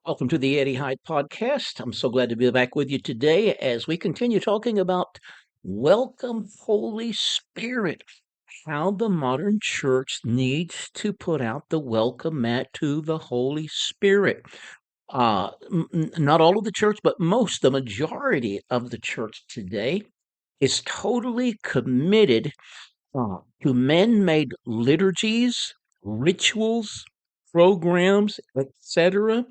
Welcome to the Eddie Hyde podcast. I'm so glad to be back with you today as we continue talking about welcome Holy Spirit, how the modern church needs to put out the welcome mat to the Holy Spirit. Not all of the church, but the majority of the church today is totally committed to man-made liturgies, rituals, programs, etc.,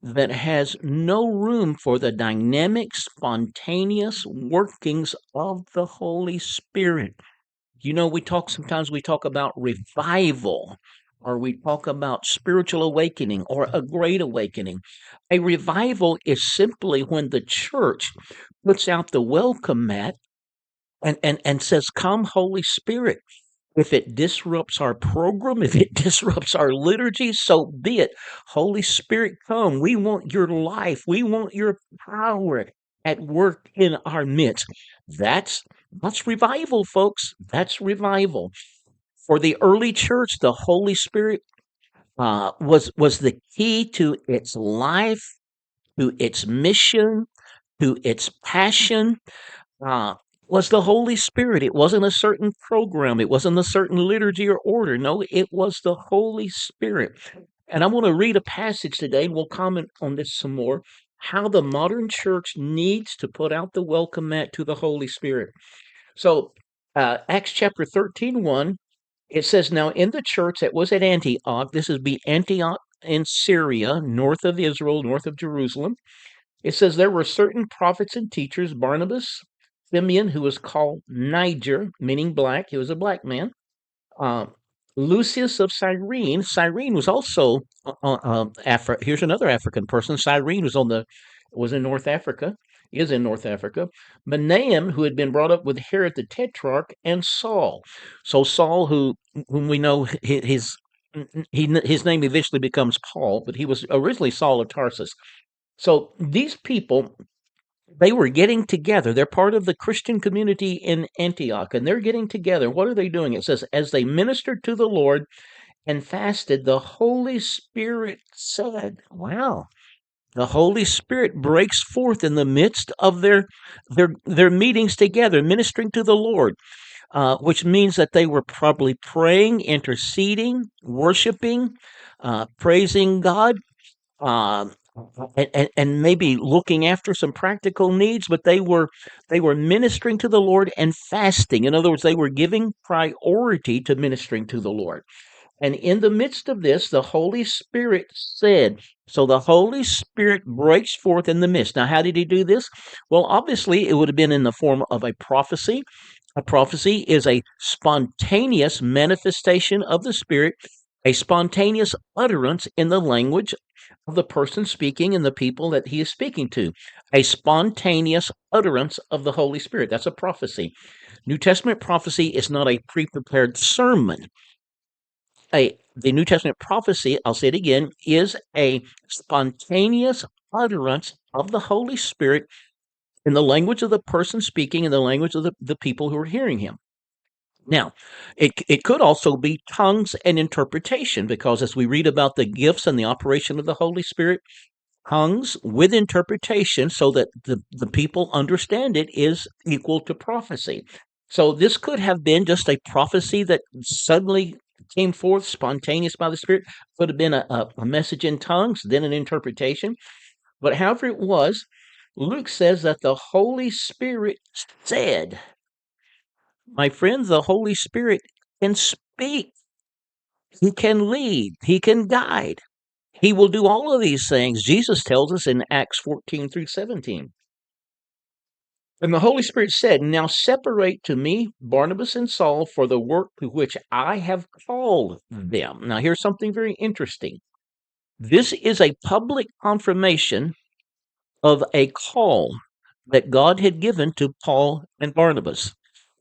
that has no room for the dynamic, spontaneous workings of the Holy Spirit. We talk about revival, or we talk about spiritual awakening or a great awakening. A revival is simply when the church puts out the welcome mat and says, "Come, Holy Spirit." If it disrupts our program, if it disrupts our liturgy, so be it. Holy Spirit, come. We want your life. We want your power at work in our midst. That's revival, folks. That's revival. For the early church, the Holy Spirit was the key to its life, to its mission, to its passion, uh, was the Holy Spirit. It wasn't a certain program. It wasn't a certain liturgy or order. No, it was the Holy Spirit. And I want to read a passage today, and we'll comment on this some more. How the modern church needs to put out the welcome mat to the Holy Spirit. So, Acts chapter 13, it says, "Now in the church that was at Antioch," this is be Antioch in Syria, north of Israel, north of Jerusalem. It says there were certain prophets and teachers, Barnabas, Simeon, who was called Niger, meaning black. He was a black man. Uh, Lucius of Cyrene. Cyrene was also Here's another African person. Cyrene was in North Africa. Is in North Africa. Manaam, who had been brought up with Herod the Tetrarch, and Saul. So Saul, whom we know his name eventually becomes Paul, but he was originally Saul of Tarsus. So these people, they were getting together. They're part of the Christian community in Antioch, and they're getting together. What are they doing? It says, as they ministered to the Lord and fasted, the Holy Spirit said, wow. The Holy Spirit breaks forth in the midst of their meetings together, ministering to the Lord, which means that they were probably praying, interceding, worshiping, praising God, um, and maybe looking after some practical needs, but they were ministering to the Lord and fasting. In other words, they were giving priority to ministering to the Lord. And in the midst of this, the Holy Spirit said, so the Holy Spirit breaks forth in the midst. Now, how did he do this? Well, obviously, it would have been in the form of a prophecy. A prophecy is a spontaneous manifestation of the Spirit, a spontaneous utterance in the language of the person speaking and the people that he is speaking to. A spontaneous utterance of the Holy Spirit. That's a prophecy. New Testament prophecy is not a pre-prepared sermon. The New Testament prophecy, I'll say it again, is a spontaneous utterance of the Holy Spirit in the language of the person speaking, in the language of the people who are hearing him. Now, it could also be tongues and interpretation, because as we read about the gifts and the operation of the Holy Spirit, tongues with interpretation so that the people understand it is equal to prophecy. So this could have been just a prophecy that suddenly came forth spontaneous by the Spirit. Could have been a message in tongues, then an interpretation. But however it was, Luke says that the Holy Spirit said, my friends, the Holy Spirit can speak. He can lead. He can guide. He will do all of these things. Jesus tells us in Acts 14 through 17. And the Holy Spirit said, now separate to me Barnabas and Saul for the work to which I have called them. Now, here's something very interesting. This is a public confirmation of a call that God had given to Paul and Barnabas.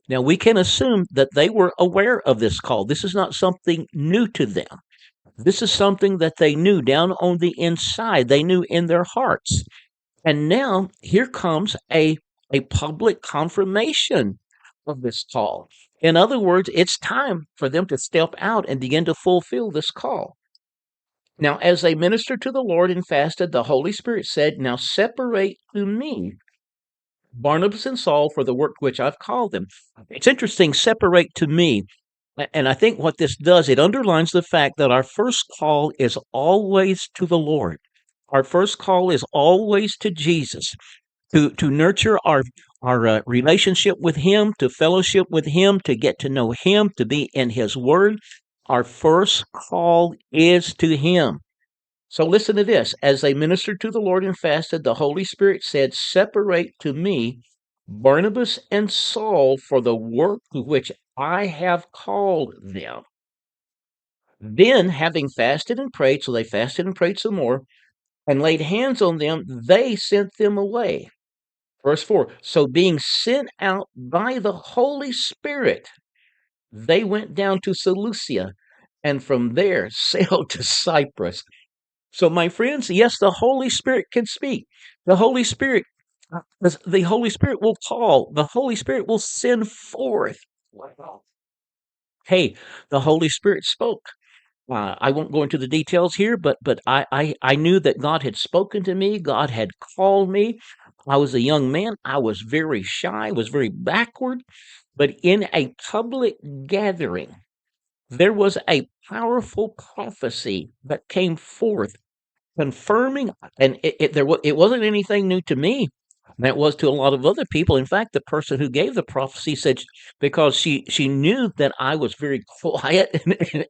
Now, we can assume that they were aware of this call. This is not something new to them. This is something that they knew down on the inside. They knew in their hearts. And now here comes a public confirmation of this call. In other words, it's time for them to step out and begin to fulfill this call. Now, as they ministered to the Lord and fasted, the Holy Spirit said, Now separate to me Barnabas and Saul for the work which I've called them. It's interesting, separate to me. And I think what this does, it underlines the fact that our first call is always to the Lord. Our first call is always to Jesus, to nurture our relationship with Him, to fellowship with Him, to get to know Him, to be in His Word. Our first call is to Him. So listen to this. As they ministered to the Lord and fasted, the Holy Spirit said, Separate to me Barnabas and Saul for the work to which I have called them. Then, having fasted and prayed, so they fasted and prayed some more, and laid hands on them, they sent them away. Verse 4, so being sent out by the Holy Spirit, they went down to Seleucia, and from there sailed to Cyprus. So, my friends, yes, the Holy Spirit can speak. The Holy Spirit, the Holy Spirit will call. The Holy Spirit will send forth. Wow. Hey, the Holy Spirit spoke. I won't go into the details here, but I knew that God had spoken to me. God had called me. I was a young man. I was very shy, was very backward. But in a public gathering, there was a powerful prophecy that came forth confirming, and it wasn't anything new to me. That was to a lot of other people. In fact, the person who gave the prophecy said because she knew that I was very quiet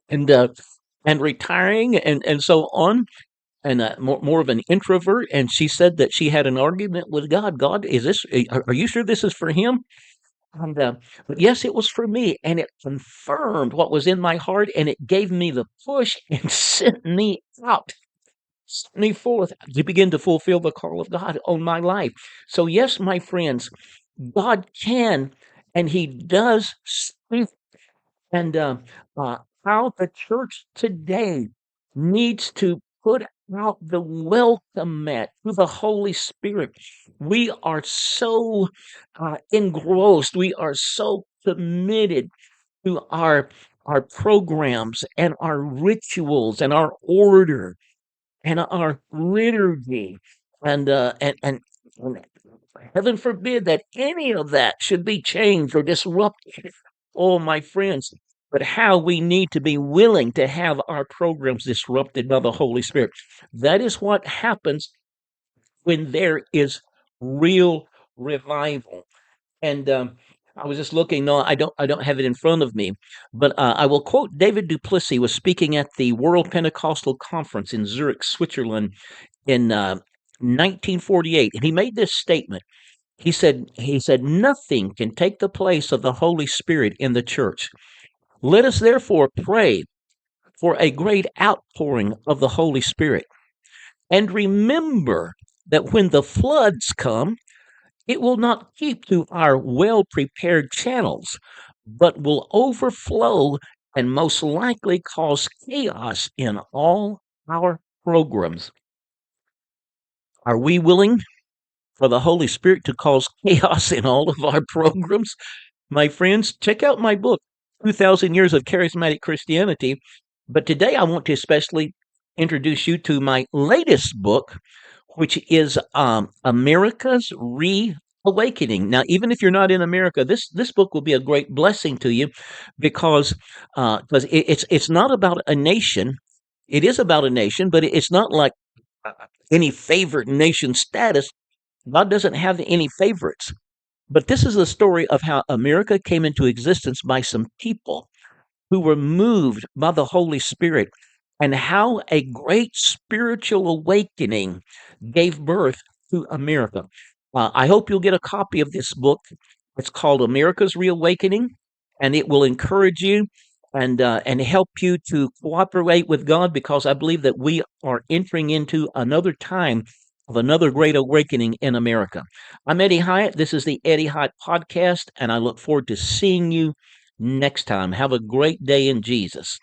and retiring and so on, and more of an introvert. And she said that she had an argument with God. God, is this? Are you sure this is for Him? And but yes, it was for me, and it confirmed what was in my heart, and it gave me the push and sent me out me forth to begin to fulfill the call of God on my life. So, yes, my friends, God can and He does speak. And how the church today needs to put out the welcome mat to the Holy Spirit. We are so engrossed, we are so committed to our programs and our rituals and our order and our liturgy and heaven forbid that any of that should be changed or disrupted. Oh, my friends, but how we need to be willing to have our programs disrupted by the Holy Spirit. That is what happens when there is real revival. And I was just looking. No, I don't have it in front of me, but I will quote David Duplessis was speaking at the World Pentecostal Conference in Zurich, Switzerland, in 1948, and he made this statement. He said, nothing can take the place of the Holy Spirit in the church. Let us therefore pray for a great outpouring of the Holy Spirit, and remember that when the floods come, it will not keep to our well prepared channels, but will overflow and most likely cause chaos in all our programs. Are we willing for the Holy Spirit to cause chaos in all of our programs? My friends, check out my book, 2,000 Years of Charismatic Christianity. But today I want to especially introduce you to my latest book, which is America's Reawakening. Now, even if you're not in America, this book will be a great blessing to you because it's not about a nation. It is about a nation, but it's not like any favored nation status. God doesn't have any favorites. But this is the story of how America came into existence by some people who were moved by the Holy Spirit, and how a great spiritual awakening gave birth to America. I hope you'll get a copy of this book. It's called America's Reawakening, and it will encourage you and help you to cooperate with God, because I believe that we are entering into another time of another great awakening in America. I'm Eddie Hyatt. This is the Eddie Hyatt Podcast, and I look forward to seeing you next time. Have a great day in Jesus.